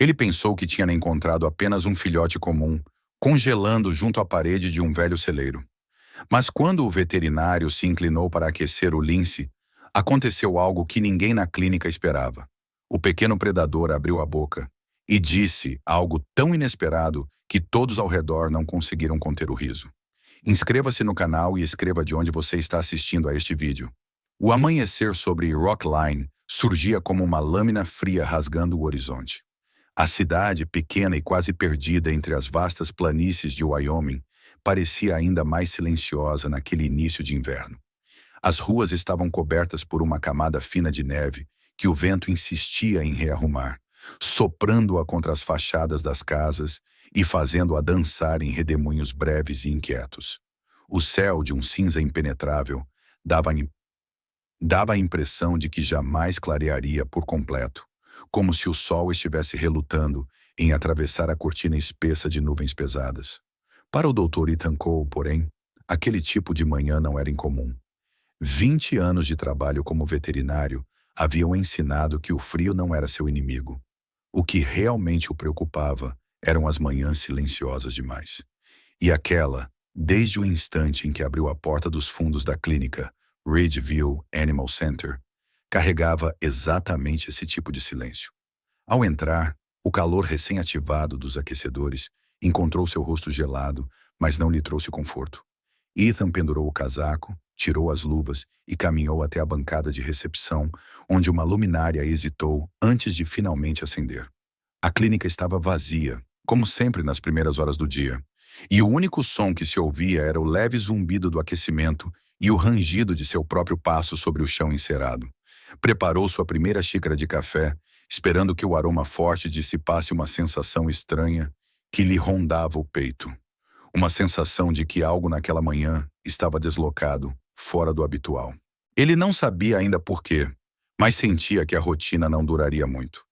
Ele pensou que tinha encontrado apenas um filhote comum, congelando junto à parede de um velho celeiro. Mas quando o veterinário se inclinou para aquecer o lince, aconteceu algo que ninguém na clínica esperava. O pequeno predador abriu a boca e disse algo tão inesperado que todos ao redor não conseguiram conter o riso. Inscreva-se no canal e escreva de onde você está assistindo a este vídeo. O amanhecer sobre Rockline surgia como uma lâmina fria rasgando o horizonte. A cidade, pequena e quase perdida entre as vastas planícies de Wyoming, parecia ainda mais silenciosa naquele início de inverno. As ruas estavam cobertas por uma camada fina de neve que o vento insistia em rearrumar, soprando-a contra as fachadas das casas e fazendo-a dançar em redemoinhos breves e inquietos. O céu, de um cinza impenetrável, dava a impressão de que jamais clarearia por completo, como se o sol estivesse relutando em atravessar a cortina espessa de nuvens pesadas. Para o Dr. Ethan Cole, porém, aquele tipo de manhã não era incomum. 20 anos de trabalho como veterinário haviam ensinado que o frio não era seu inimigo. O que realmente o preocupava eram as manhãs silenciosas demais. E aquela, desde o instante em que abriu a porta dos fundos da clínica Ridgeview Animal Center, carregava exatamente esse tipo de silêncio. Ao entrar, o calor recém-ativado dos aquecedores encontrou seu rosto gelado, mas não lhe trouxe conforto. Ethan pendurou o casaco, tirou as luvas e caminhou até a bancada de recepção, onde uma luminária hesitou antes de finalmente acender. A clínica estava vazia, como sempre nas primeiras horas do dia, e o único som que se ouvia era o leve zumbido do aquecimento e o rangido de seu próprio passo sobre o chão encerado. Preparou sua primeira xícara de café, esperando que o aroma forte dissipasse uma sensação estranha que lhe rondava o peito. Uma sensação de que algo naquela manhã estava deslocado, fora do habitual. Ele não sabia ainda por quê, mas sentia que a rotina não duraria muito.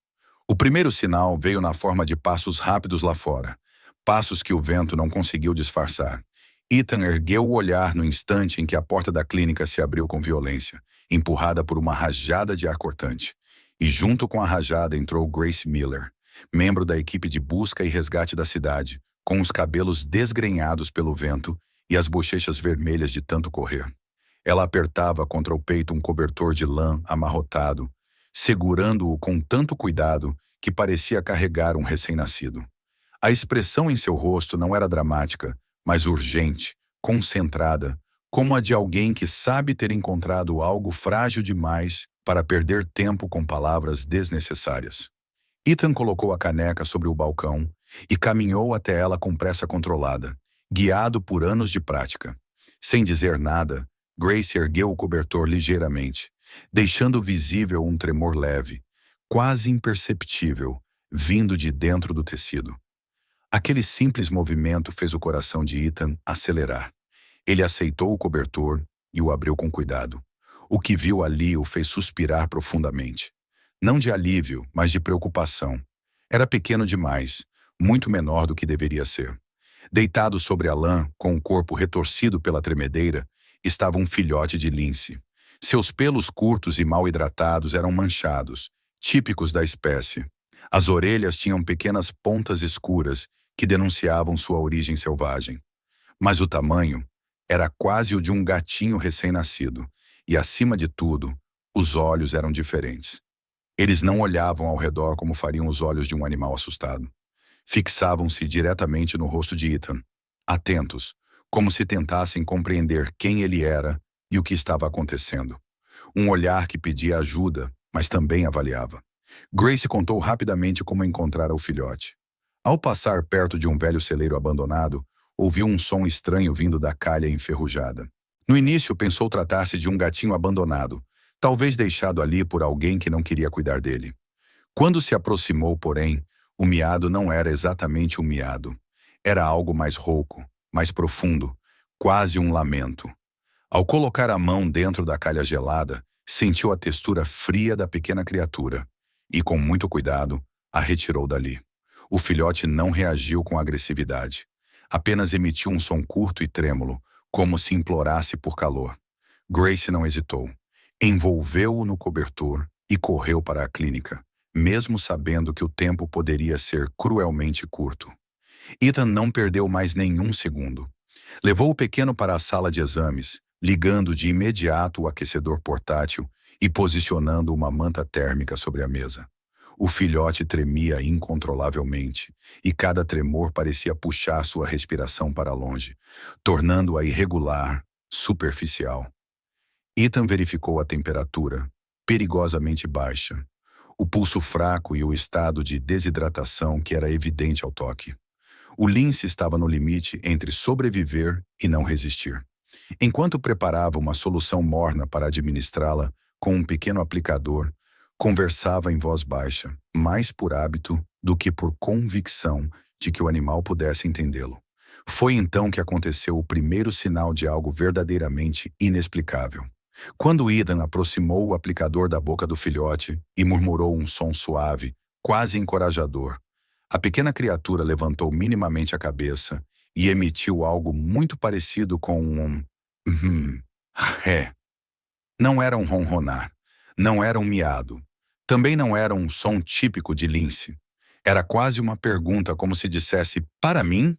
O primeiro sinal veio na forma de passos rápidos lá fora, passos que o vento não conseguiu disfarçar. Ethan ergueu o olhar no instante em que a porta da clínica se abriu com violência, empurrada por uma rajada de ar cortante. E junto com a rajada entrou Grace Miller, membro da equipe de busca e resgate da cidade, com os cabelos desgrenhados pelo vento e as bochechas vermelhas de tanto correr. Ela apertava contra o peito um cobertor de lã amarrotado, segurando-o com tanto cuidado que parecia carregar um recém-nascido. A expressão em seu rosto não era dramática, mas urgente, concentrada, como a de alguém que sabe ter encontrado algo frágil demais para perder tempo com palavras desnecessárias. Ethan colocou a caneca sobre o balcão e caminhou até ela com pressa controlada, guiado por anos de prática. Sem dizer nada, Grace ergueu o cobertor ligeiramente, deixando visível um tremor leve, quase imperceptível, vindo de dentro do tecido. Aquele simples movimento fez o coração de Ethan acelerar. Ele aceitou o cobertor e o abriu com cuidado. O que viu ali o fez suspirar profundamente. Não de alívio, mas de preocupação. Era pequeno demais, muito menor do que deveria ser. Deitado sobre a lã, com o corpo retorcido pela tremedeira, estava um filhote de lince. Seus pelos curtos e mal hidratados eram manchados, típicos da espécie. As orelhas tinham pequenas pontas escuras que denunciavam sua origem selvagem. Mas o tamanho era quase o de um gatinho recém-nascido, e, acima de tudo, os olhos eram diferentes. Eles não olhavam ao redor como fariam os olhos de um animal assustado. Fixavam-se diretamente no rosto de Ethan, atentos, como se tentassem compreender quem ele era e o que estava acontecendo. Um olhar que pedia ajuda, mas também avaliava. Grace contou rapidamente como encontrara o filhote. Ao passar perto de um velho celeiro abandonado, ouviu um som estranho vindo da calha enferrujada. No início, pensou tratar-se de um gatinho abandonado, talvez deixado ali por alguém que não queria cuidar dele. Quando se aproximou, porém, o miado não era exatamente um miado. Era algo mais rouco, mais profundo, quase um lamento. Ao colocar a mão dentro da calha gelada, sentiu a textura fria da pequena criatura e, com muito cuidado, a retirou dali. O filhote não reagiu com agressividade. Apenas emitiu um som curto e trêmulo, como se implorasse por calor. Grace não hesitou. Envolveu-o no cobertor e correu para a clínica, mesmo sabendo que o tempo poderia ser cruelmente curto. Ethan não perdeu mais nenhum segundo. Levou o pequeno para a sala de exames, ligando de imediato o aquecedor portátil e posicionando uma manta térmica sobre a mesa. O filhote tremia incontrolavelmente, e cada tremor parecia puxar sua respiração para longe, tornando-a irregular, superficial. Ethan verificou a temperatura, perigosamente baixa, o pulso fraco e o estado de desidratação que era evidente ao toque. O lince estava no limite entre sobreviver e não resistir. Enquanto preparava uma solução morna para administrá-la com um pequeno aplicador, conversava em voz baixa, mais por hábito do que por convicção de que o animal pudesse entendê-lo. Foi então que aconteceu o primeiro sinal de algo verdadeiramente inexplicável. Quando Ethan aproximou o aplicador da boca do filhote e murmurou um som suave, quase encorajador, a pequena criatura levantou minimamente a cabeça e emitiu algo muito parecido com um ré. Não era um ronronar, não era um miado, também não era um som típico de lince. Era quase uma pergunta, como se dissesse, para mim?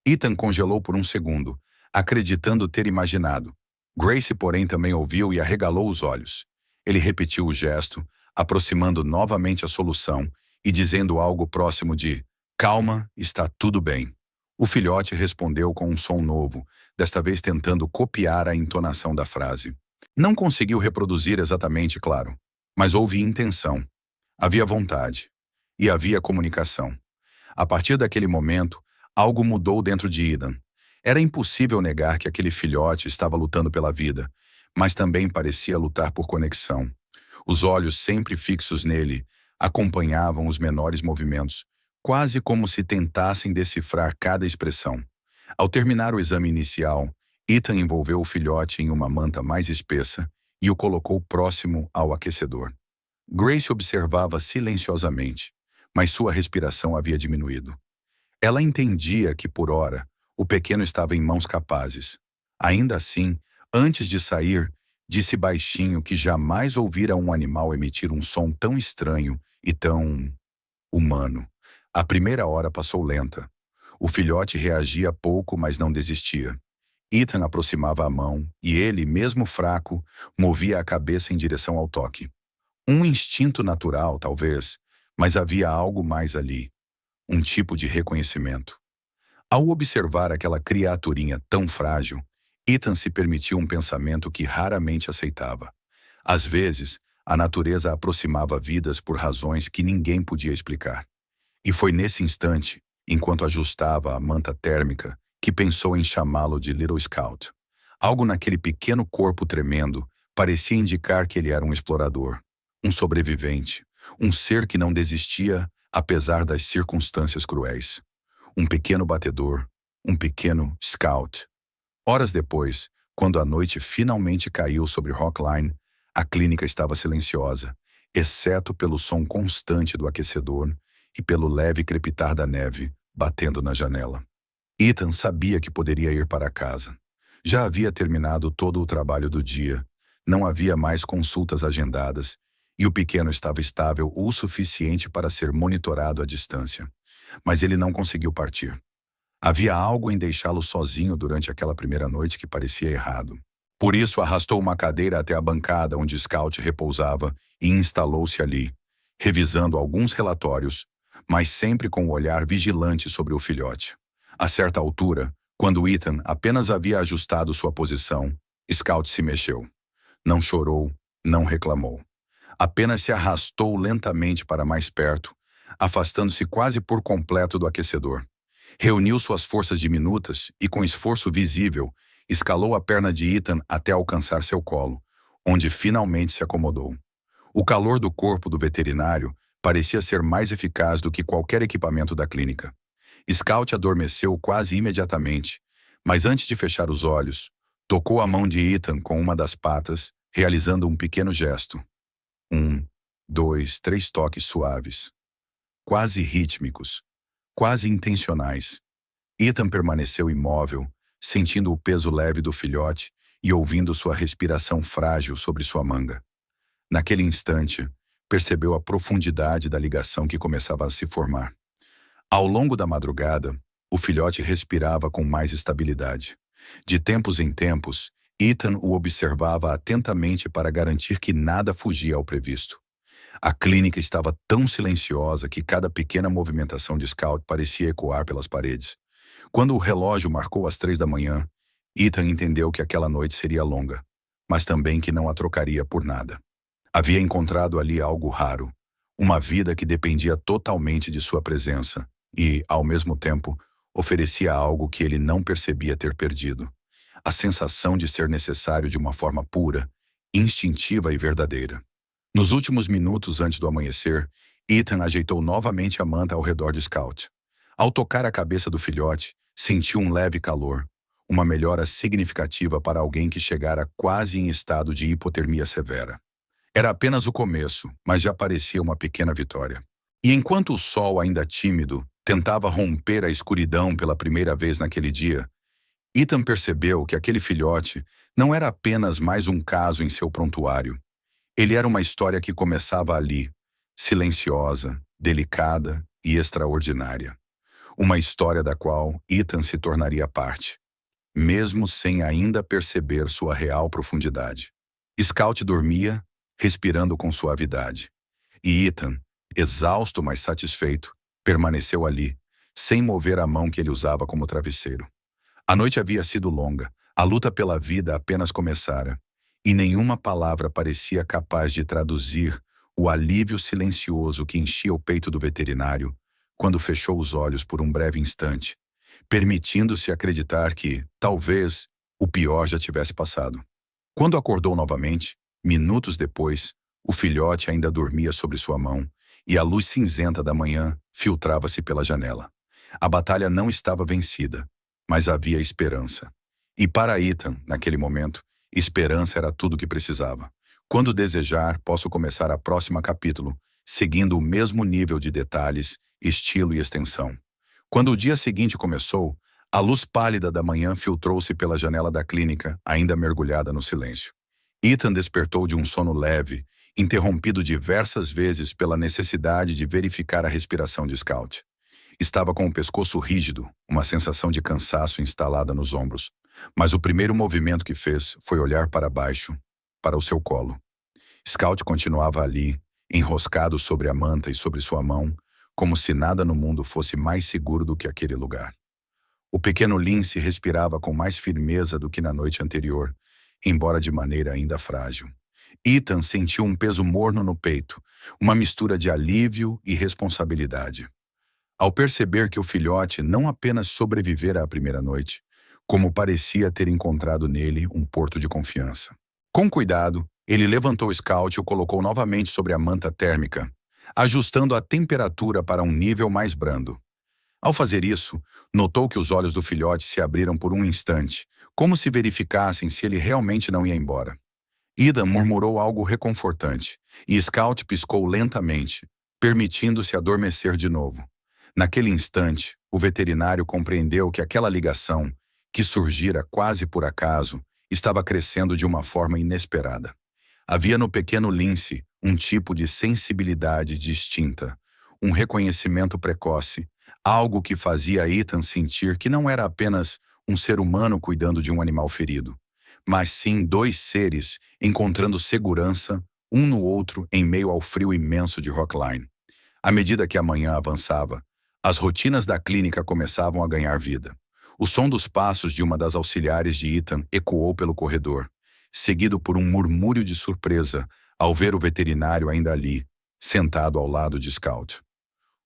Ethan congelou por um segundo, acreditando ter imaginado. Gracie, porém, também ouviu e arregalou os olhos. Ele repetiu o gesto, aproximando novamente a solução e dizendo algo próximo de calma, está tudo bem. O filhote respondeu com um som novo, desta vez tentando copiar a entonação da frase. Não conseguiu reproduzir exatamente, claro, mas houve intenção. Havia vontade. E havia comunicação. A partir daquele momento, algo mudou dentro de Ethan. Era impossível negar que aquele filhote estava lutando pela vida, mas também parecia lutar por conexão. Os olhos sempre fixos nele acompanhavam os menores movimentos, quase como se tentassem decifrar cada expressão. Ao terminar o exame inicial, Ethan envolveu o filhote em uma manta mais espessa e o colocou próximo ao aquecedor. Gracie observava silenciosamente, mas sua respiração havia diminuído. Ela entendia que, por ora, o pequeno estava em mãos capazes. Ainda assim, antes de sair, disse baixinho que jamais ouvira um animal emitir um som tão estranho e tão humano. A primeira hora passou lenta. O filhote reagia pouco, mas não desistia. Ethan aproximava a mão e ele, mesmo fraco, movia a cabeça em direção ao toque. Um instinto natural, talvez, mas havia algo mais ali. Um tipo de reconhecimento. Ao observar aquela criaturinha tão frágil, Ethan se permitiu um pensamento que raramente aceitava. Às vezes, a natureza aproximava vidas por razões que ninguém podia explicar. E foi nesse instante, enquanto ajustava a manta térmica, que pensou em chamá-lo de Little Scout. Algo naquele pequeno corpo tremendo parecia indicar que ele era um explorador, um sobrevivente, um ser que não desistia apesar das circunstâncias cruéis. Um pequeno batedor, um pequeno scout. Horas depois, quando a noite finalmente caiu sobre Rockline, a clínica estava silenciosa, exceto pelo som constante do aquecedor e pelo leve crepitar da neve batendo na janela. Ethan sabia que poderia ir para casa. Já havia terminado todo o trabalho do dia, não havia mais consultas agendadas e o pequeno estava estável o suficiente para ser monitorado à distância. Mas ele não conseguiu partir. Havia algo em deixá-lo sozinho durante aquela primeira noite que parecia errado. Por isso, arrastou uma cadeira até a bancada onde Scout repousava e instalou-se ali, revisando alguns relatórios, mas sempre com o olhar vigilante sobre o filhote. A certa altura, quando Ethan apenas havia ajustado sua posição, Scout se mexeu. Não chorou, não reclamou. Apenas se arrastou lentamente para mais perto, afastando-se quase por completo do aquecedor. Reuniu suas forças diminutas e, com esforço visível, escalou a perna de Ethan até alcançar seu colo, onde finalmente se acomodou. O calor do corpo do veterinário parecia ser mais eficaz do que qualquer equipamento da clínica. Scout adormeceu quase imediatamente, mas antes de fechar os olhos, tocou a mão de Ethan com uma das patas, realizando um pequeno gesto. 1, 2, 3 toques suaves. Quase rítmicos, quase intencionais. Ethan permaneceu imóvel, sentindo o peso leve do filhote e ouvindo sua respiração frágil sobre sua manga. Naquele instante, percebeu a profundidade da ligação que começava a se formar. Ao longo da madrugada, o filhote respirava com mais estabilidade. De tempos em tempos, Ethan o observava atentamente para garantir que nada fugia ao previsto. A clínica estava tão silenciosa que cada pequena movimentação de Scout parecia ecoar pelas paredes. Quando o relógio marcou as 3 da manhã, Ethan entendeu que aquela noite seria longa, mas também que não a trocaria por nada. Havia encontrado ali algo raro, uma vida que dependia totalmente de sua presença e, ao mesmo tempo, oferecia algo que ele não percebia ter perdido: a sensação de ser necessário de uma forma pura, instintiva e verdadeira. Nos últimos minutos antes do amanhecer, Ethan ajeitou novamente a manta ao redor de Scout. Ao tocar a cabeça do filhote, sentiu um leve calor, uma melhora significativa para alguém que chegara quase em estado de hipotermia severa. Era apenas o começo, mas já parecia uma pequena vitória. E enquanto o sol, ainda tímido, tentava romper a escuridão pela primeira vez naquele dia, Ethan percebeu que aquele filhote não era apenas mais um caso em seu prontuário. Ele era uma história que começava ali, silenciosa, delicada e extraordinária. Uma história da qual Ethan se tornaria parte, mesmo sem ainda perceber sua real profundidade. Scout dormia, respirando com suavidade. E Ethan, exausto mas satisfeito, permaneceu ali, sem mover a mão que ele usava como travesseiro. A noite havia sido longa, a luta pela vida apenas começara, e nenhuma palavra parecia capaz de traduzir o alívio silencioso que enchia o peito do veterinário quando fechou os olhos por um breve instante, permitindo-se acreditar que, talvez, o pior já tivesse passado. Quando acordou novamente, minutos depois, o filhote ainda dormia sobre sua mão e a luz cinzenta da manhã filtrava-se pela janela. A batalha não estava vencida, mas havia esperança. E para Ethan, naquele momento, esperança era tudo o que precisava. Quando desejar, posso começar a próxima capítulo, seguindo o mesmo nível de detalhes, estilo e extensão. Quando o dia seguinte começou, a luz pálida da manhã filtrou-se pela janela da clínica, ainda mergulhada no silêncio. Ethan despertou de um sono leve, interrompido diversas vezes pela necessidade de verificar a respiração de Scout. Estava com o pescoço rígido, uma sensação de cansaço instalada nos ombros. Mas o primeiro movimento que fez foi olhar para baixo, para o seu colo. Scout continuava ali, enroscado sobre a manta e sobre sua mão, como se nada no mundo fosse mais seguro do que aquele lugar. O pequeno Lince respirava com mais firmeza do que na noite anterior, embora de maneira ainda frágil. Ethan sentiu um peso morno no peito, uma mistura de alívio e responsabilidade. Ao perceber que o filhote não apenas sobrevivera à primeira noite, como parecia ter encontrado nele um porto de confiança. Com cuidado, ele levantou Scout e o colocou novamente sobre a manta térmica, ajustando a temperatura para um nível mais brando. Ao fazer isso, notou que os olhos do filhote se abriram por um instante, como se verificassem se ele realmente não ia embora. Ethan murmurou algo reconfortante, e Scout piscou lentamente, permitindo-se adormecer de novo. Naquele instante, o veterinário compreendeu que aquela ligação, que surgira quase por acaso, estava crescendo de uma forma inesperada. Havia no pequeno Lince um tipo de sensibilidade distinta, um reconhecimento precoce, algo que fazia Ethan sentir que não era apenas um ser humano cuidando de um animal ferido, mas sim dois seres encontrando segurança um no outro em meio ao frio imenso de Rockline. À medida que a manhã avançava, as rotinas da clínica começavam a ganhar vida. O som dos passos de uma das auxiliares de Ethan ecoou pelo corredor, seguido por um murmúrio de surpresa ao ver o veterinário ainda ali, sentado ao lado de Scout.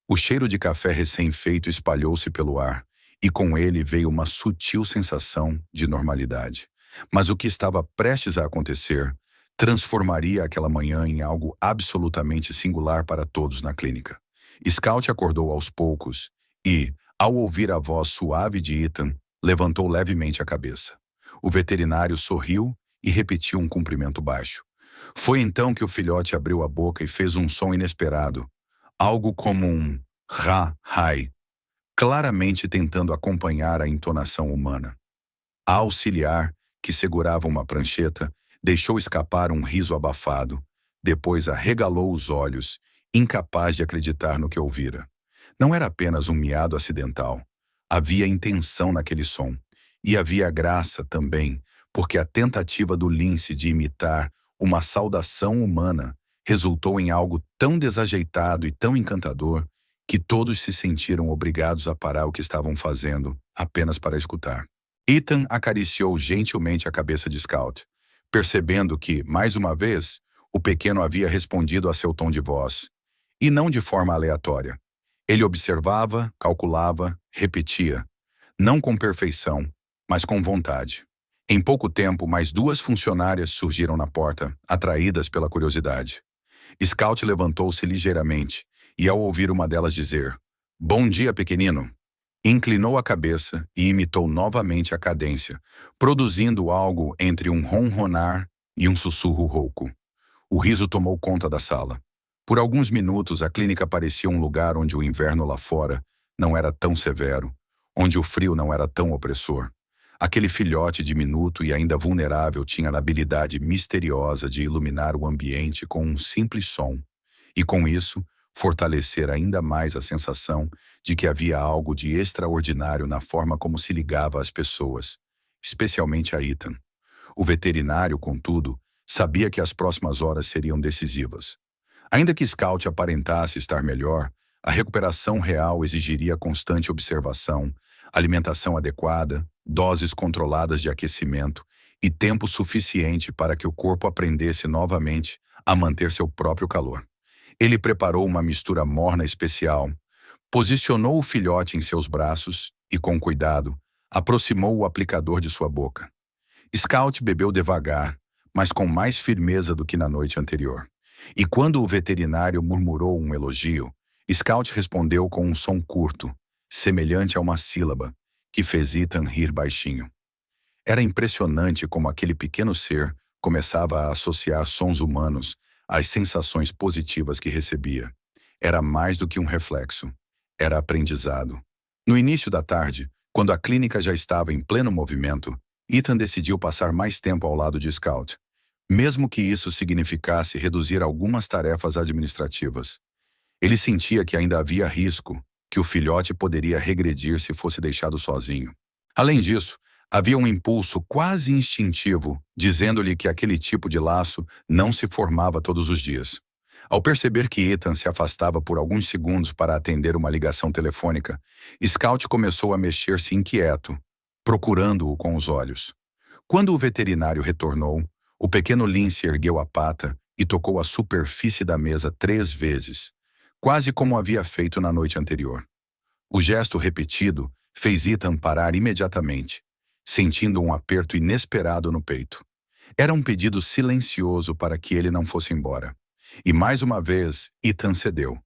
O cheiro de café recém-feito espalhou-se pelo ar, e com ele veio uma sutil sensação de normalidade. Mas o que estava prestes a acontecer transformaria aquela manhã em algo absolutamente singular para todos na clínica. Scout acordou aos poucos e, ao ouvir a voz suave de Ethan, levantou levemente a cabeça. O veterinário sorriu e repetiu um cumprimento baixo. Foi então que o filhote abriu a boca e fez um som inesperado, algo como um ra-hai, claramente tentando acompanhar a entonação humana. A auxiliar, que segurava uma prancheta, deixou escapar um riso abafado, Depois arregalou os olhos, incapaz de acreditar no que ouvira. Não era apenas um miado acidental. Havia intenção naquele som. E havia graça também, porque a tentativa do lince de imitar uma saudação humana resultou em algo tão desajeitado e tão encantador que todos se sentiram obrigados a parar o que estavam fazendo apenas para escutar. Ethan acariciou gentilmente a cabeça de Scout, percebendo que, mais uma vez, o pequeno havia respondido a seu tom de voz, e não de forma aleatória. Ele observava, calculava, repetia, não com perfeição, mas com vontade. Em pouco tempo, mais 2 funcionárias surgiram na porta, atraídas pela curiosidade. Scout levantou-se ligeiramente, e ao ouvir uma delas dizer, "Bom dia, pequenino", inclinou a cabeça e imitou novamente a cadência, produzindo algo entre um ronronar e um sussurro rouco. O riso tomou conta da sala. Por alguns minutos, a clínica parecia um lugar onde o inverno lá fora não era tão severo, onde o frio não era tão opressor. Aquele filhote diminuto e ainda vulnerável tinha a habilidade misteriosa de iluminar o ambiente com um simples som, e com isso, fortalecer ainda mais a sensação de que havia algo de extraordinário na forma como se ligava às pessoas, especialmente a Ethan. O veterinário, contudo, sabia que as próximas horas seriam decisivas. Ainda que Scout aparentasse estar melhor, a recuperação real exigiria constante observação, alimentação adequada, doses controladas de aquecimento e tempo suficiente para que o corpo aprendesse novamente a manter seu próprio calor. Ele preparou uma mistura morna especial, posicionou o filhote em seus braços e, com cuidado, aproximou o aplicador de sua boca. Scout bebeu devagar, mas com mais firmeza do que na noite anterior. E quando o veterinário murmurou um elogio, Scout respondeu com um som curto, semelhante a uma sílaba, que fez Ethan rir baixinho. Era impressionante como aquele pequeno ser começava a associar sons humanos às sensações positivas que recebia. Era mais do que um reflexo. Era aprendizado. No início da tarde, quando a clínica já estava em pleno movimento, Ethan decidiu passar mais tempo ao lado de Scout, mesmo que isso significasse reduzir algumas tarefas administrativas. Ele sentia que ainda havia risco, que o filhote poderia regredir se fosse deixado sozinho. Além disso, havia um impulso quase instintivo, dizendo-lhe que aquele tipo de laço não se formava todos os dias. Ao perceber que Ethan se afastava por alguns segundos para atender uma ligação telefônica, Scout começou a mexer-se inquieto, procurando-o com os olhos. Quando o veterinário retornou, o pequeno Lince ergueu a pata e tocou a superfície da mesa 3 vezes, quase como havia feito na noite anterior. O gesto repetido fez Ethan parar imediatamente, sentindo um aperto inesperado no peito. Era um pedido silencioso para que ele não fosse embora. E mais uma vez, Ethan cedeu.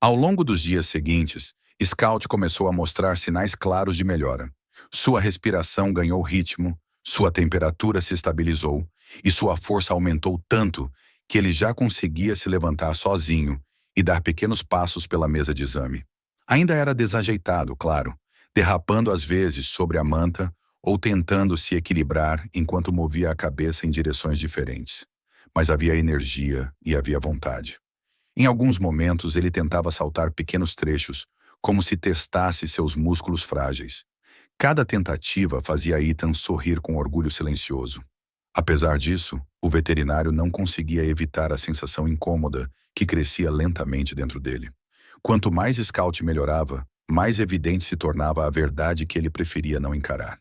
Ao longo dos dias seguintes, Scout começou a mostrar sinais claros de melhora. Sua respiração ganhou ritmo, sua temperatura se estabilizou e sua força aumentou tanto que ele já conseguia se levantar sozinho e dar pequenos passos pela mesa de exame. Ainda era desajeitado, claro, derrapando às vezes sobre a manta ou tentando se equilibrar enquanto movia a cabeça em direções diferentes. Mas havia energia e havia vontade. Em alguns momentos ele tentava saltar pequenos trechos, como se testasse seus músculos frágeis. Cada tentativa fazia Ethan sorrir com orgulho silencioso. Apesar disso, o veterinário não conseguia evitar a sensação incômoda que crescia lentamente dentro dele. Quanto mais Scout melhorava, mais evidente se tornava a verdade que ele preferia não encarar.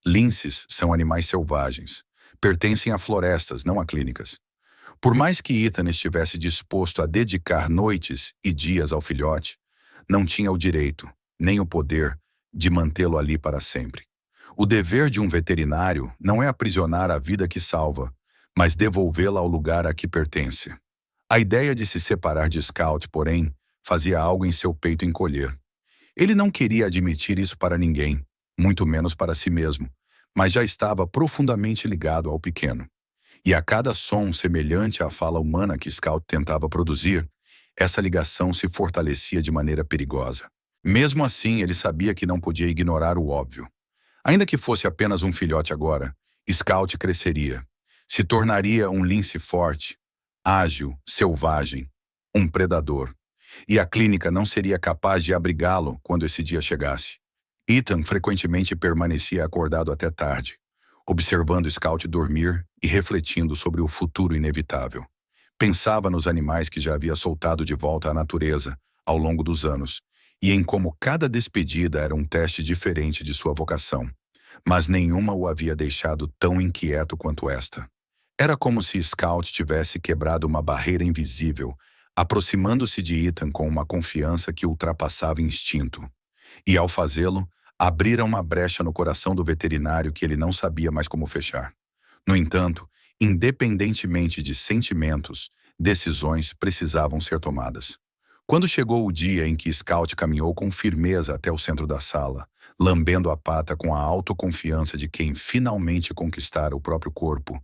Linces são animais selvagens. Pertencem a florestas, não a clínicas. Por mais que Ethan estivesse disposto a dedicar noites e dias ao filhote, não tinha o direito, nem o poder, de mantê-lo ali para sempre. O dever de um veterinário não é aprisionar a vida que salva, mas devolvê-la ao lugar a que pertence. A ideia de se separar de Scout, porém, fazia algo em seu peito encolher. Ele não queria admitir isso para ninguém, muito menos para si mesmo, mas já estava profundamente ligado ao pequeno. E a cada som semelhante à fala humana que Scout tentava produzir, essa ligação se fortalecia de maneira perigosa. Mesmo assim, ele sabia que não podia ignorar o óbvio. Ainda que fosse apenas um filhote agora, Scout cresceria. Se tornaria um lince forte, ágil, selvagem, um predador. E a clínica não seria capaz de abrigá-lo quando esse dia chegasse. Ethan frequentemente permanecia acordado até tarde, observando Scout dormir e refletindo sobre o futuro inevitável. Pensava nos animais que já havia soltado de volta à natureza ao longo dos anos, e em como cada despedida era um teste diferente de sua vocação. Mas nenhuma o havia deixado tão inquieto quanto esta. Era como se Scout tivesse quebrado uma barreira invisível, aproximando-se de Ethan com uma confiança que ultrapassava instinto. E ao fazê-lo, abrira uma brecha no coração do veterinário que ele não sabia mais como fechar. No entanto, independentemente de sentimentos, decisões precisavam ser tomadas. Quando chegou o dia em que Scout caminhou com firmeza até o centro da sala, lambendo a pata com a autoconfiança de quem finalmente conquistara o próprio corpo,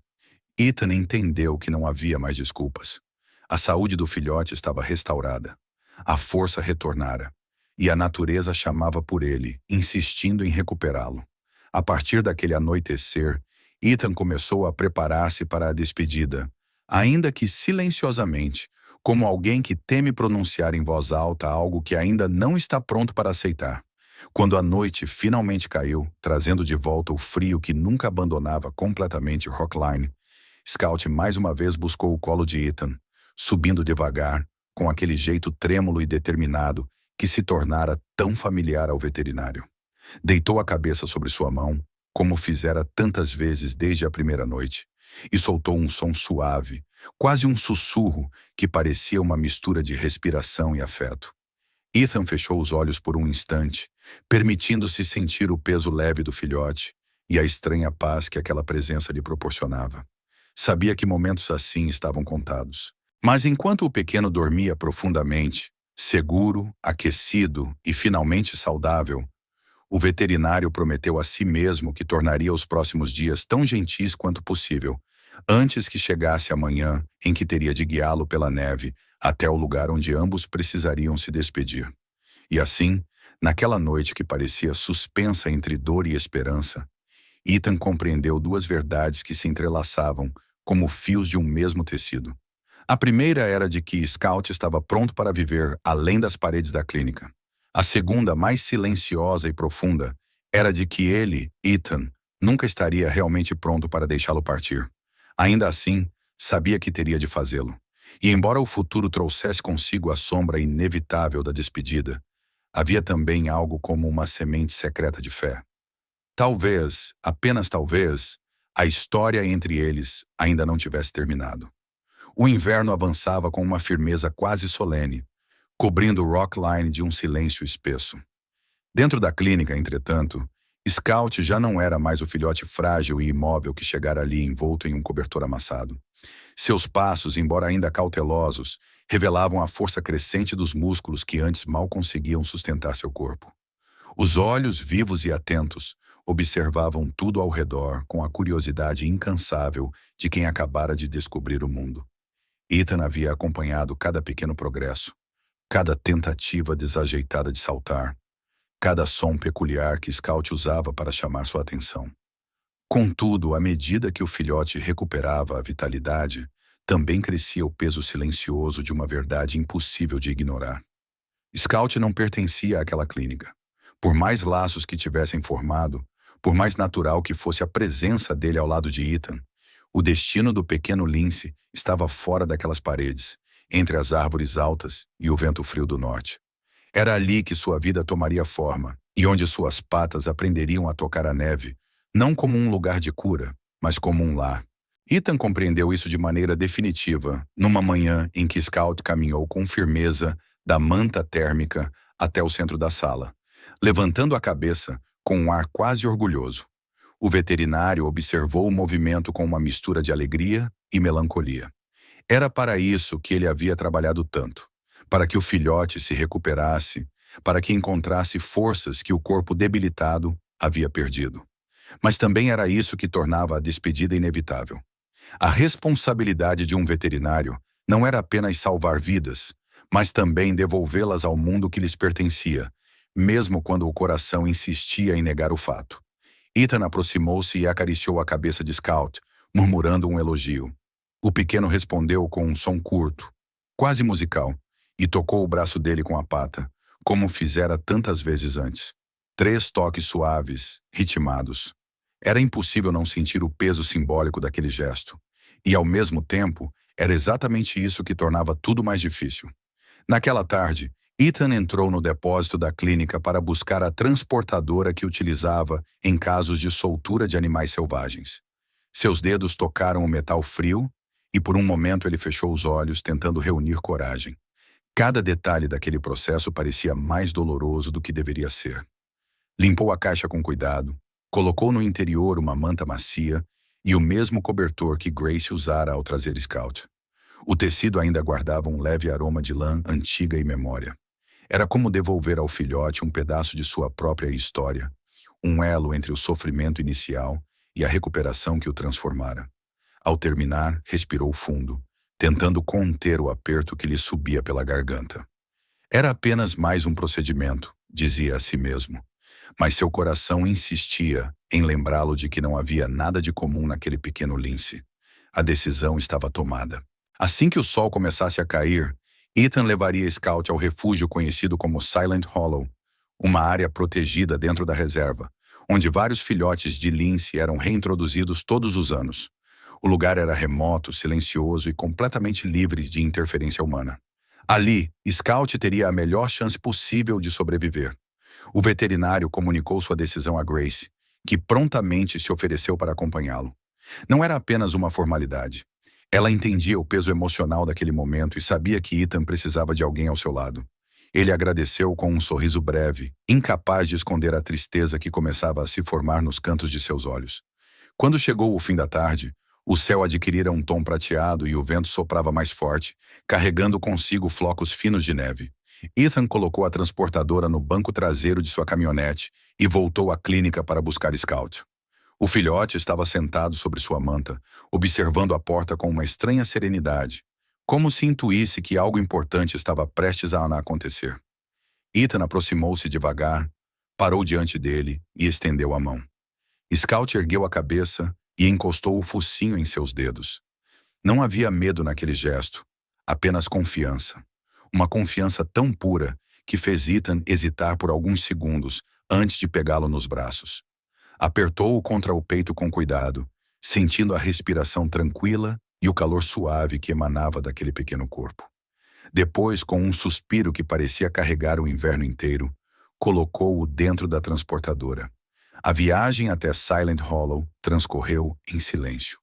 Ethan entendeu que não havia mais desculpas. A saúde do filhote estava restaurada. A força retornara. E a natureza chamava por ele, insistindo em recuperá-lo. A partir daquele anoitecer, Ethan começou a preparar-se para a despedida, ainda que silenciosamente, como alguém que teme pronunciar em voz alta algo que ainda não está pronto para aceitar. Quando a noite finalmente caiu, trazendo de volta o frio que nunca abandonava completamente Rockline, Scout mais uma vez buscou o colo de Ethan, subindo devagar, com aquele jeito trêmulo e determinado que se tornara tão familiar ao veterinário. Deitou a cabeça sobre sua mão, como fizera tantas vezes desde a primeira noite, e soltou um som suave, quase um sussurro que parecia uma mistura de respiração e afeto. Ethan fechou os olhos por um instante, permitindo-se sentir o peso leve do filhote e a estranha paz que aquela presença lhe proporcionava. Sabia que momentos assim estavam contados. Mas enquanto o pequeno dormia profundamente, seguro, aquecido e finalmente saudável, o veterinário prometeu a si mesmo que tornaria os próximos dias tão gentis quanto possível, antes que chegasse a manhã em que teria de guiá-lo pela neve até o lugar onde ambos precisariam se despedir. E assim, naquela noite que parecia suspensa entre dor e esperança, Ethan compreendeu duas verdades que se entrelaçavam como fios de um mesmo tecido. A primeira era de que Scout estava pronto para viver além das paredes da clínica. A segunda, mais silenciosa e profunda, era de que ele, Ethan, nunca estaria realmente pronto para deixá-lo partir. Ainda assim, sabia que teria de fazê-lo. E embora o futuro trouxesse consigo a sombra inevitável da despedida, havia também algo como uma semente secreta de fé. Talvez, apenas talvez, a história entre eles ainda não tivesse terminado. O inverno avançava com uma firmeza quase solene, cobrindo Rockline de um silêncio espesso. Dentro da clínica, entretanto, Scout já não era mais o filhote frágil e imóvel que chegara ali envolto em um cobertor amassado. Seus passos, embora ainda cautelosos, revelavam a força crescente dos músculos que antes mal conseguiam sustentar seu corpo. Os olhos, vivos e atentos, observavam tudo ao redor com a curiosidade incansável de quem acabara de descobrir o mundo. Ethan havia acompanhado cada pequeno progresso, cada tentativa desajeitada de saltar, cada som peculiar que Scout usava para chamar sua atenção. Contudo, à medida que o filhote recuperava a vitalidade, também crescia o peso silencioso de uma verdade impossível de ignorar. Scout não pertencia àquela clínica. Por mais laços que tivessem formado, por mais natural que fosse a presença dele ao lado de Ethan, o destino do pequeno Lince estava fora daquelas paredes, entre as árvores altas e o vento frio do norte. Era ali que sua vida tomaria forma, e onde suas patas aprenderiam a tocar a neve, não como um lugar de cura, mas como um lar. Ethan compreendeu isso de maneira definitiva, numa manhã em que Scout caminhou com firmeza da manta térmica até o centro da sala, levantando a cabeça com um ar quase orgulhoso. O veterinário observou o movimento com uma mistura de alegria e melancolia. Era para isso que ele havia trabalhado tanto, para que o filhote se recuperasse, para que encontrasse forças que o corpo debilitado havia perdido. Mas também era isso que tornava a despedida inevitável. A responsabilidade de um veterinário não era apenas salvar vidas, mas também devolvê-las ao mundo que lhes pertencia, mesmo quando o coração insistia em negar o fato. Ethan aproximou-se e acariciou a cabeça de Scout, murmurando um elogio. O pequeno respondeu com um som curto, quase musical, e tocou o braço dele com a pata, como fizera tantas vezes antes. 3 toques suaves, ritmados. Era impossível não sentir o peso simbólico daquele gesto. E, ao mesmo tempo, era exatamente isso que tornava tudo mais difícil. Naquela tarde, Ethan entrou no depósito da clínica para buscar a transportadora que utilizava em casos de soltura de animais selvagens. Seus dedos tocaram o metal frio e por um momento ele fechou os olhos tentando reunir coragem. Cada detalhe daquele processo parecia mais doloroso do que deveria ser. Limpou a caixa com cuidado, colocou no interior uma manta macia e o mesmo cobertor que Grace usara ao trazer Scout. O tecido ainda guardava um leve aroma de lã antiga e memória. Era como devolver ao filhote um pedaço de sua própria história, um elo entre o sofrimento inicial e a recuperação que o transformara. Ao terminar, respirou fundo, tentando conter o aperto que lhe subia pela garganta. Era apenas mais um procedimento, dizia a si mesmo, mas seu coração insistia em lembrá-lo de que não havia nada de comum naquele pequeno lince. A decisão estava tomada. Assim que o sol começasse a cair, Ethan levaria Scout ao refúgio conhecido como Silent Hollow, uma área protegida dentro da reserva, onde vários filhotes de lince eram reintroduzidos todos os anos. O lugar era remoto, silencioso e completamente livre de interferência humana. Ali, Scout teria a melhor chance possível de sobreviver. O veterinário comunicou sua decisão a Grace, que prontamente se ofereceu para acompanhá-lo. Não era apenas uma formalidade. Ela entendia o peso emocional daquele momento e sabia que Ethan precisava de alguém ao seu lado. Ele agradeceu com um sorriso breve, incapaz de esconder a tristeza que começava a se formar nos cantos de seus olhos. Quando chegou o fim da tarde, o céu adquirira um tom prateado e o vento soprava mais forte, carregando consigo flocos finos de neve. Ethan colocou a transportadora no banco traseiro de sua caminhonete e voltou à clínica para buscar Scout. O filhote estava sentado sobre sua manta, observando a porta com uma estranha serenidade, como se intuísse que algo importante estava prestes a acontecer. Ethan aproximou-se devagar, parou diante dele e estendeu a mão. Scout ergueu a cabeça e encostou o focinho em seus dedos. Não havia medo naquele gesto, apenas confiança. Uma confiança tão pura que fez Ethan hesitar por alguns segundos antes de pegá-lo nos braços. Apertou-o contra o peito com cuidado, sentindo a respiração tranquila e o calor suave que emanava daquele pequeno corpo. Depois, com um suspiro que parecia carregar o inverno inteiro, colocou-o dentro da transportadora. A viagem até Silent Hollow transcorreu em silêncio.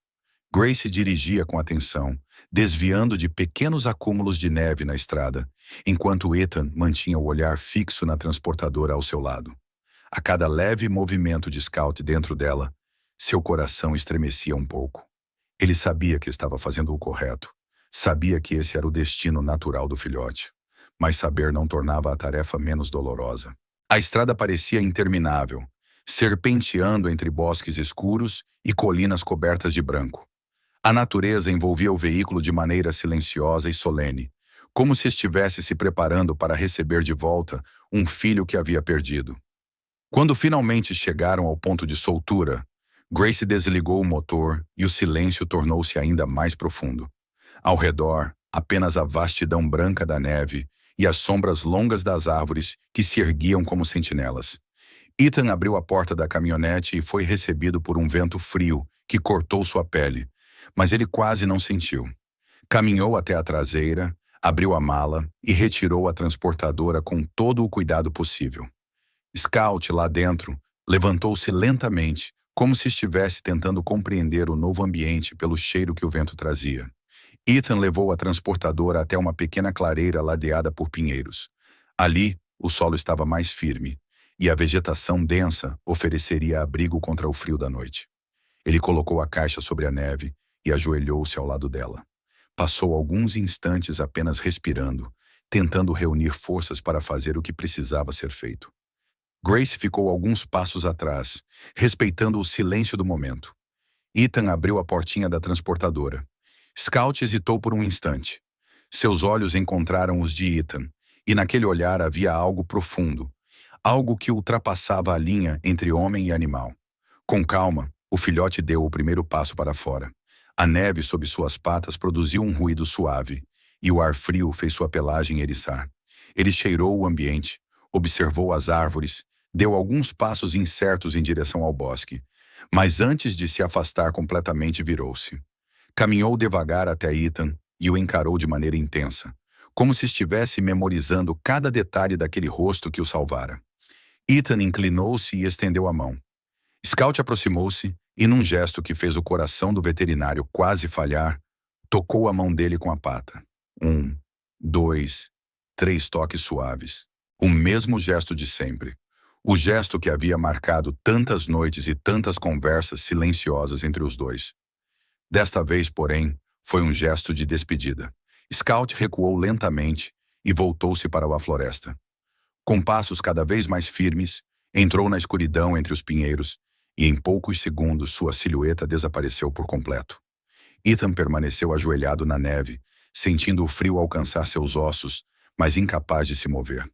Grace dirigia com atenção, desviando de pequenos acúmulos de neve na estrada, enquanto Ethan mantinha o olhar fixo na transportadora ao seu lado. A cada leve movimento de Scout dentro dela, seu coração estremecia um pouco. Ele sabia que estava fazendo o correto. Sabia que esse era o destino natural do filhote. Mas saber não tornava a tarefa menos dolorosa. A estrada parecia interminável, serpenteando entre bosques escuros e colinas cobertas de branco. A natureza envolvia o veículo de maneira silenciosa e solene, como se estivesse se preparando para receber de volta um filho que havia perdido. Quando finalmente chegaram ao ponto de soltura, Grace desligou o motor e o silêncio tornou-se ainda mais profundo. Ao redor, apenas a vastidão branca da neve e as sombras longas das árvores que se erguiam como sentinelas. Ethan abriu a porta da caminhonete e foi recebido por um vento frio que cortou sua pele, mas ele quase não sentiu. Caminhou até a traseira, abriu a mala e retirou a transportadora com todo o cuidado possível. Scout, lá dentro, levantou-se lentamente, como se estivesse tentando compreender o novo ambiente pelo cheiro que o vento trazia. Ethan levou a transportadora até uma pequena clareira ladeada por pinheiros. Ali, o solo estava mais firme, e a vegetação densa ofereceria abrigo contra o frio da noite. Ele colocou a caixa sobre a neve e ajoelhou-se ao lado dela. Passou alguns instantes apenas respirando, tentando reunir forças para fazer o que precisava ser feito. Grace ficou alguns passos atrás, respeitando o silêncio do momento. Ethan abriu a portinha da transportadora. Scout hesitou por um instante. Seus olhos encontraram os de Ethan, e naquele olhar havia algo profundo, algo que ultrapassava a linha entre homem e animal. Com calma, o filhote deu o primeiro passo para fora. A neve sob suas patas produziu um ruído suave, e o ar frio fez sua pelagem eriçar. Ele cheirou o ambiente, observou as árvores, deu alguns passos incertos em direção ao bosque, mas antes de se afastar completamente virou-se. Caminhou devagar até Ethan e o encarou de maneira intensa, como se estivesse memorizando cada detalhe daquele rosto que o salvara. Ethan inclinou-se e estendeu a mão. Scout aproximou-se e, num gesto que fez o coração do veterinário quase falhar, tocou a mão dele com a pata. 1, 2, 3 toques suaves. O mesmo gesto de sempre. O gesto que havia marcado tantas noites e tantas conversas silenciosas entre os dois. Desta vez, porém, foi um gesto de despedida. Scout recuou lentamente e voltou-se para a floresta. Com passos cada vez mais firmes, entrou na escuridão entre os pinheiros e em poucos segundos sua silhueta desapareceu por completo. Ethan permaneceu ajoelhado na neve, sentindo o frio alcançar seus ossos, mas incapaz de se mover.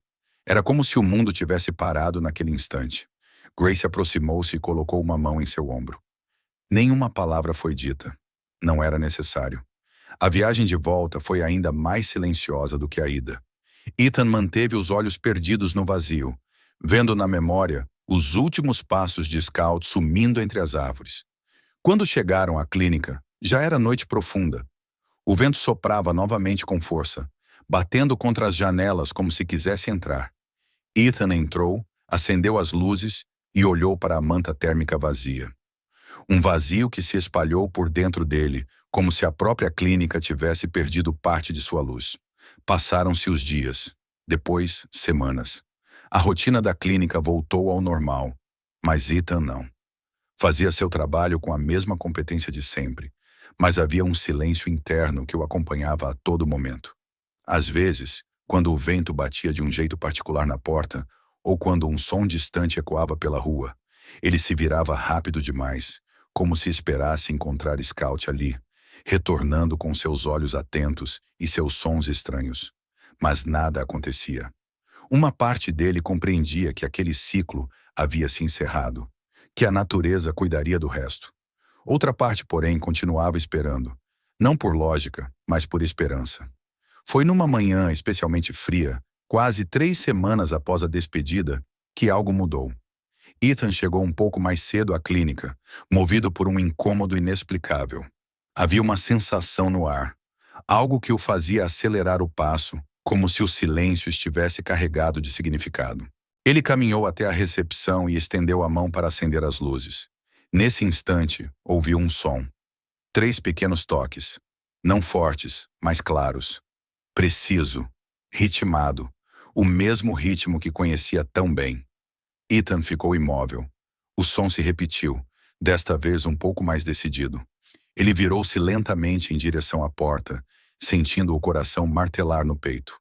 Era como se o mundo tivesse parado naquele instante. Grace aproximou-se e colocou uma mão em seu ombro. Nenhuma palavra foi dita. Não era necessário. A viagem de volta foi ainda mais silenciosa do que a ida. Ethan manteve os olhos perdidos no vazio, vendo na memória os últimos passos de Scout sumindo entre as árvores. Quando chegaram à clínica, já era noite profunda. O vento soprava novamente com força, batendo contra as janelas como se quisesse entrar. Ethan entrou, acendeu as luzes e olhou para a manta térmica vazia. Um vazio que se espalhou por dentro dele, como se a própria clínica tivesse perdido parte de sua luz. Passaram-se os dias, depois semanas. A rotina da clínica voltou ao normal, mas Ethan não. Fazia seu trabalho com a mesma competência de sempre, mas havia um silêncio interno que o acompanhava a todo momento. Às vezes, quando o vento batia de um jeito particular na porta, ou quando um som distante ecoava pela rua, ele se virava rápido demais, como se esperasse encontrar Scout ali, retornando com seus olhos atentos e seus sons estranhos. Mas nada acontecia. Uma parte dele compreendia que aquele ciclo havia se encerrado, que a natureza cuidaria do resto. Outra parte, porém, continuava esperando, não por lógica, mas por esperança. Foi numa manhã especialmente fria, quase 3 semanas após a despedida, que algo mudou. Ethan chegou um pouco mais cedo à clínica, movido por um incômodo inexplicável. Havia uma sensação no ar, algo que o fazia acelerar o passo, como se o silêncio estivesse carregado de significado. Ele caminhou até a recepção e estendeu a mão para acender as luzes. Nesse instante, ouviu um som. 3 pequenos toques, não fortes, mas claros. Preciso, ritmado, o mesmo ritmo que conhecia tão bem. Ethan ficou imóvel. O som se repetiu, desta vez um pouco mais decidido. Ele virou-se lentamente em direção à porta, sentindo o coração martelar no peito.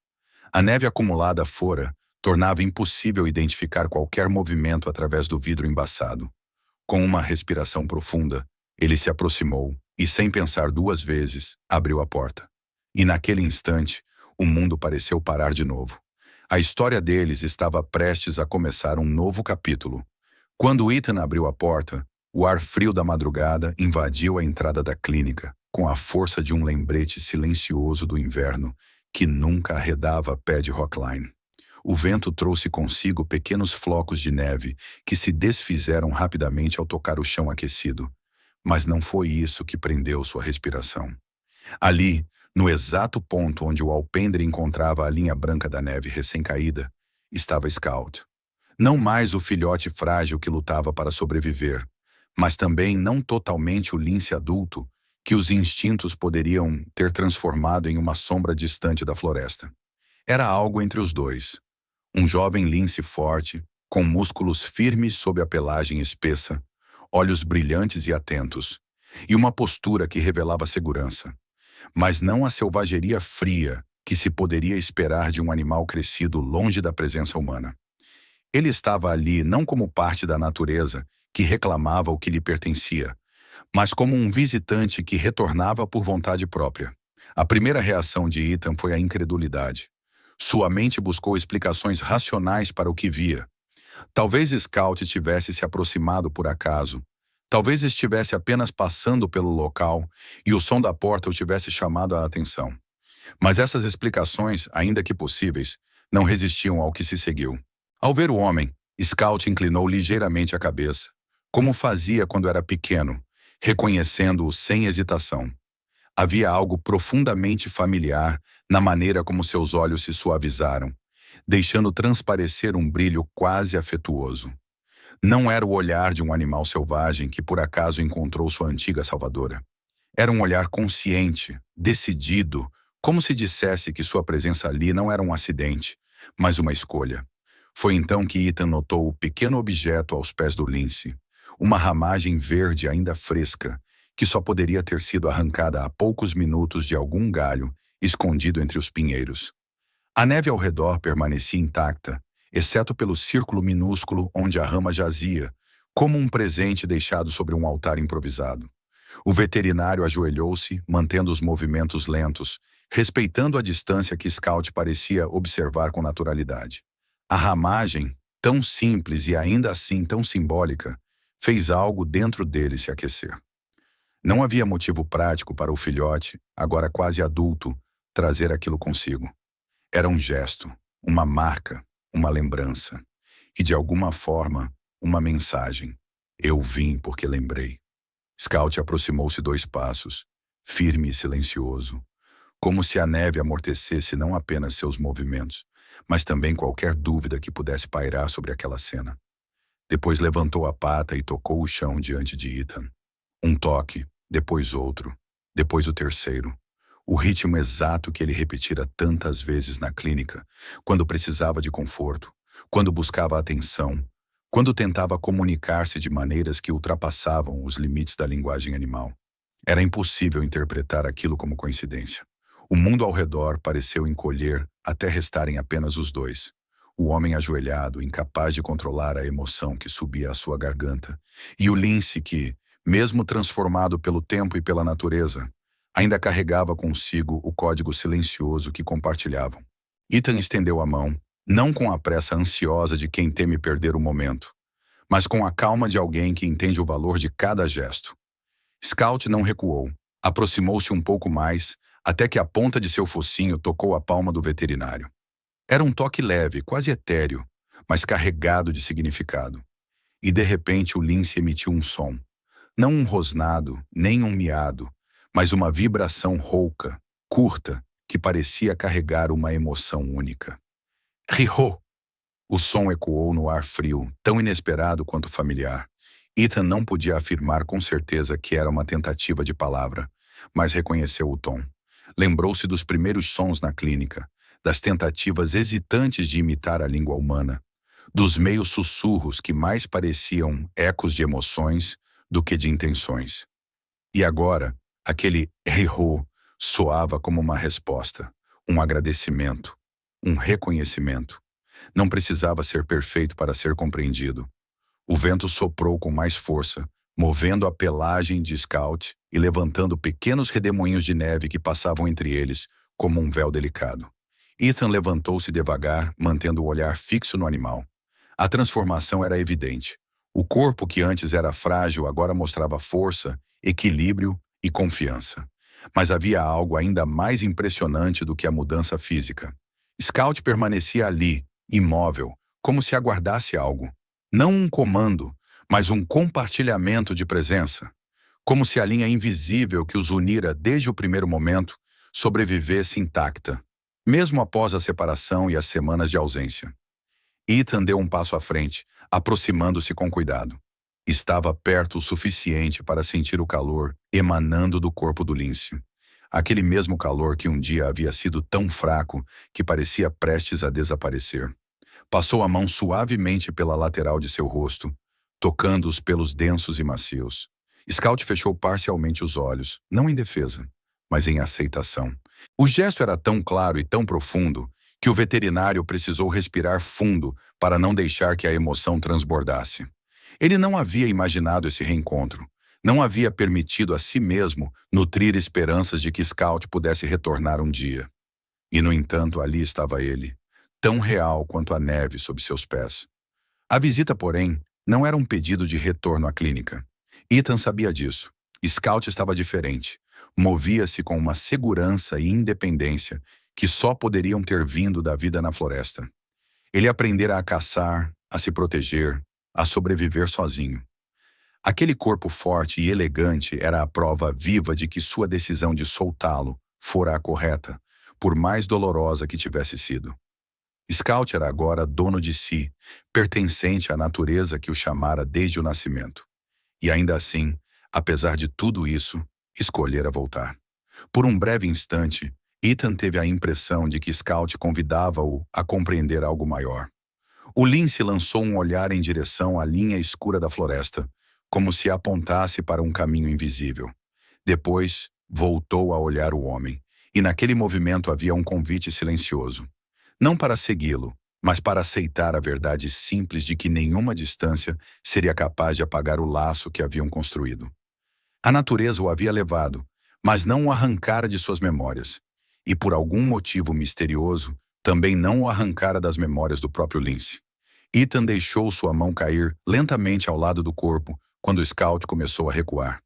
A neve acumulada fora tornava impossível identificar qualquer movimento através do vidro embaçado. Com uma respiração profunda, ele se aproximou e, sem pensar 2 vezes, abriu a porta. E naquele instante, o mundo pareceu parar de novo. A história deles estava prestes a começar um novo capítulo. Quando Ethan abriu a porta, o ar frio da madrugada invadiu a entrada da clínica, com a força de um lembrete silencioso do inverno que nunca arredava pé de Rockline. O vento trouxe consigo pequenos flocos de neve que se desfizeram rapidamente ao tocar o chão aquecido. Mas não foi isso que prendeu sua respiração. Ali, no exato ponto onde o alpendre encontrava a linha branca da neve recém-caída, estava Scout. Não mais o filhote frágil que lutava para sobreviver, mas também não totalmente o lince adulto que os instintos poderiam ter transformado em uma sombra distante da floresta. Era algo entre os dois. Um jovem lince forte, com músculos firmes sob a pelagem espessa, olhos brilhantes e atentos, e uma postura que revelava segurança. Mas não a selvageria fria que se poderia esperar de um animal crescido longe da presença humana. Ele estava ali não como parte da natureza que reclamava o que lhe pertencia, mas como um visitante que retornava por vontade própria. A primeira reação de Ethan foi a incredulidade. Sua mente buscou explicações racionais para o que via. Talvez Scout tivesse se aproximado por acaso. Talvez estivesse apenas passando pelo local e o som da porta o tivesse chamado a atenção. Mas essas explicações, ainda que possíveis, não resistiam ao que se seguiu. Ao ver o homem, Scout inclinou ligeiramente a cabeça, como fazia quando era pequeno, reconhecendo-o sem hesitação. Havia algo profundamente familiar na maneira como seus olhos se suavizaram, deixando transparecer um brilho quase afetuoso. Não era o olhar de um animal selvagem que por acaso encontrou sua antiga salvadora. Era um olhar consciente, decidido, como se dissesse que sua presença ali não era um acidente, mas uma escolha. Foi então que Ethan notou o pequeno objeto aos pés do lince, uma ramagem verde ainda fresca, que só poderia ter sido arrancada há poucos minutos de algum galho escondido entre os pinheiros. A neve ao redor permanecia intacta, exceto pelo círculo minúsculo onde a rama jazia, como um presente deixado sobre um altar improvisado. O veterinário ajoelhou-se, mantendo os movimentos lentos, respeitando a distância que Scout parecia observar com naturalidade. A ramagem, tão simples e ainda assim tão simbólica, fez algo dentro dele se aquecer. Não havia motivo prático para o filhote, agora quase adulto, trazer aquilo consigo. Era um gesto, uma marca, uma lembrança. E de alguma forma, uma mensagem. Eu vim porque lembrei. Scout aproximou-se 2 passos, firme e silencioso, como se a neve amortecesse não apenas seus movimentos, mas também qualquer dúvida que pudesse pairar sobre aquela cena. Depois levantou a pata e tocou o chão diante de Ethan. Um toque, depois outro, depois o terceiro. O ritmo exato que ele repetira tantas vezes na clínica, quando precisava de conforto, quando buscava atenção, quando tentava comunicar-se de maneiras que ultrapassavam os limites da linguagem animal. Era impossível interpretar aquilo como coincidência. O mundo ao redor pareceu encolher até restarem apenas os dois. O homem ajoelhado, incapaz de controlar a emoção que subia à sua garganta, e o lince que, mesmo transformado pelo tempo e pela natureza, ainda carregava consigo o código silencioso que compartilhavam. Ethan estendeu a mão, não com a pressa ansiosa de quem teme perder o momento, mas com a calma de alguém que entende o valor de cada gesto. Scout não recuou, aproximou-se um pouco mais, até que a ponta de seu focinho tocou a palma do veterinário. Era um toque leve, quase etéreo, mas carregado de significado. E de repente o lince emitiu um som. Não um rosnado, nem um miado, mas uma vibração rouca, curta, que parecia carregar uma emoção única. Ri-ho! O som ecoou no ar frio, tão inesperado quanto familiar. Ethan não podia afirmar com certeza que era uma tentativa de palavra, mas reconheceu o tom. Lembrou-se dos primeiros sons na clínica, das tentativas hesitantes de imitar a língua humana, dos meios sussurros que mais pareciam ecos de emoções do que de intenções. E agora, aquele ri-ho soava como uma resposta, um agradecimento, um reconhecimento. Não precisava ser perfeito para ser compreendido. O vento soprou com mais força, movendo a pelagem de Scout e levantando pequenos redemoinhos de neve que passavam entre eles, como um véu delicado. Ethan levantou-se devagar, mantendo o olhar fixo no animal. A transformação era evidente. O corpo que antes era frágil agora mostrava força, equilíbrio e confiança. Mas havia algo ainda mais impressionante do que a mudança física. Scout permanecia ali, imóvel, como se aguardasse algo. Não um comando, mas um compartilhamento de presença. Como se a linha invisível que os unira desde o primeiro momento sobrevivesse intacta, mesmo após a separação e as semanas de ausência. Ethan deu um passo à frente, aproximando-se com cuidado. Estava perto o suficiente para sentir o calor emanando do corpo do lince. Aquele mesmo calor que um dia havia sido tão fraco que parecia prestes a desaparecer. Passou a mão suavemente pela lateral de seu rosto, tocando os pelos densos e macios. Scout fechou parcialmente os olhos, não em defesa, mas em aceitação. O gesto era tão claro e tão profundo que o veterinário precisou respirar fundo para não deixar que a emoção transbordasse. Ele não havia imaginado esse reencontro, não havia permitido a si mesmo nutrir esperanças de que Scout pudesse retornar um dia. E, no entanto, ali estava ele, tão real quanto a neve sob seus pés. A visita, porém, não era um pedido de retorno à clínica. Ethan sabia disso. Scout estava diferente. Movia-se com uma segurança e independência que só poderiam ter vindo da vida na floresta. Ele aprendera a caçar, a se proteger, a sobreviver sozinho. Aquele corpo forte e elegante era a prova viva de que sua decisão de soltá-lo fora a correta, por mais dolorosa que tivesse sido. Scout era agora dono de si, pertencente à natureza que o chamara desde o nascimento. E ainda assim, apesar de tudo isso, escolhera voltar. Por um breve instante, Ethan teve a impressão de que Scout convidava-o a compreender algo maior. O lince lançou um olhar em direção à linha escura da floresta, como se apontasse para um caminho invisível. Depois, voltou a olhar o homem, e naquele movimento havia um convite silencioso. Não para segui-lo, mas para aceitar a verdade simples de que nenhuma distância seria capaz de apagar o laço que haviam construído. A natureza o havia levado, mas não o arrancara de suas memórias. E por algum motivo misterioso, também não o arrancara das memórias do próprio lince. Ethan deixou sua mão cair lentamente ao lado do corpo quando o Scout começou a recuar.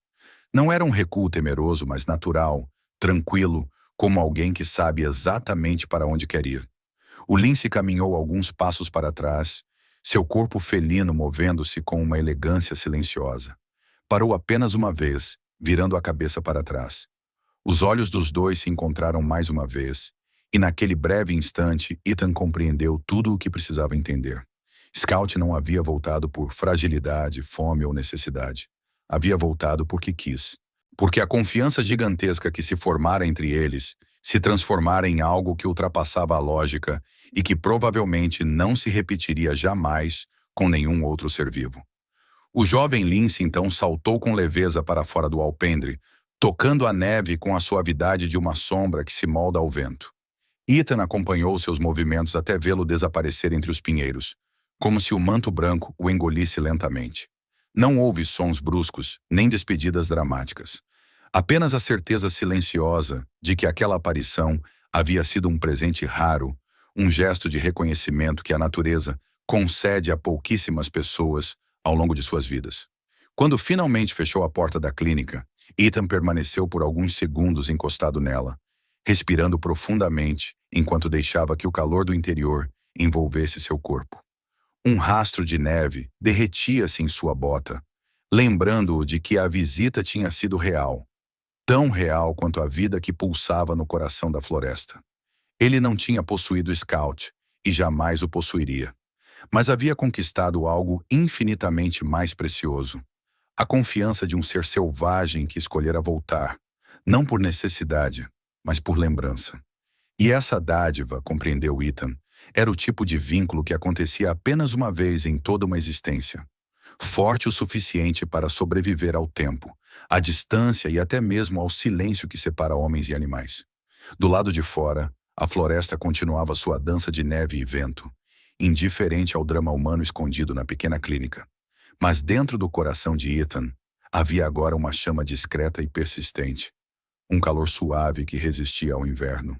Não era um recuo temeroso, mas natural, tranquilo, como alguém que sabe exatamente para onde quer ir. O lince caminhou alguns passos para trás, seu corpo felino movendo-se com uma elegância silenciosa. Parou apenas uma vez, virando a cabeça para trás. Os olhos dos dois se encontraram mais uma vez, e naquele breve instante, Ethan compreendeu tudo o que precisava entender. Scout não havia voltado por fragilidade, fome ou necessidade. Havia voltado porque quis. Porque a confiança gigantesca que se formara entre eles se transformara em algo que ultrapassava a lógica e que provavelmente não se repetiria jamais com nenhum outro ser vivo. O jovem lince então saltou com leveza para fora do alpendre, tocando a neve com a suavidade de uma sombra que se molda ao vento. Ethan acompanhou seus movimentos até vê-lo desaparecer entre os pinheiros, como se o manto branco o engolisse lentamente. Não houve sons bruscos, nem despedidas dramáticas. Apenas a certeza silenciosa de que aquela aparição havia sido um presente raro, um gesto de reconhecimento que a natureza concede a pouquíssimas pessoas ao longo de suas vidas. Quando finalmente fechou a porta da clínica, Ethan permaneceu por alguns segundos encostado nela, respirando profundamente enquanto deixava que o calor do interior envolvesse seu corpo. Um rastro de neve derretia-se em sua bota, lembrando-o de que a visita tinha sido real, tão real quanto a vida que pulsava no coração da floresta. Ele não tinha possuído Scout e jamais o possuiria, mas havia conquistado algo infinitamente mais precioso: a confiança de um ser selvagem que escolhera voltar, não por necessidade, mas por lembrança. E essa dádiva, compreendeu Ethan, era o tipo de vínculo que acontecia apenas uma vez em toda uma existência. Forte o suficiente para sobreviver ao tempo, à distância e até mesmo ao silêncio que separa homens e animais. Do lado de fora, a floresta continuava sua dança de neve e vento, indiferente ao drama humano escondido na pequena clínica. Mas dentro do coração de Ethan, havia agora uma chama discreta e persistente, um calor suave que resistia ao inverno.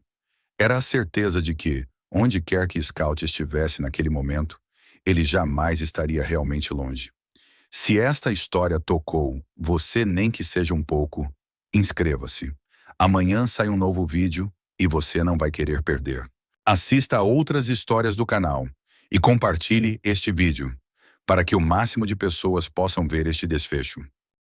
Era a certeza de que, onde quer que Scout estivesse naquele momento, ele jamais estaria realmente longe. Se esta história tocou você nem que seja um pouco, inscreva-se. Amanhã sai um novo vídeo e você não vai querer perder. Assista a outras histórias do canal e compartilhe este vídeo, para que o máximo de pessoas possam ver este desfecho.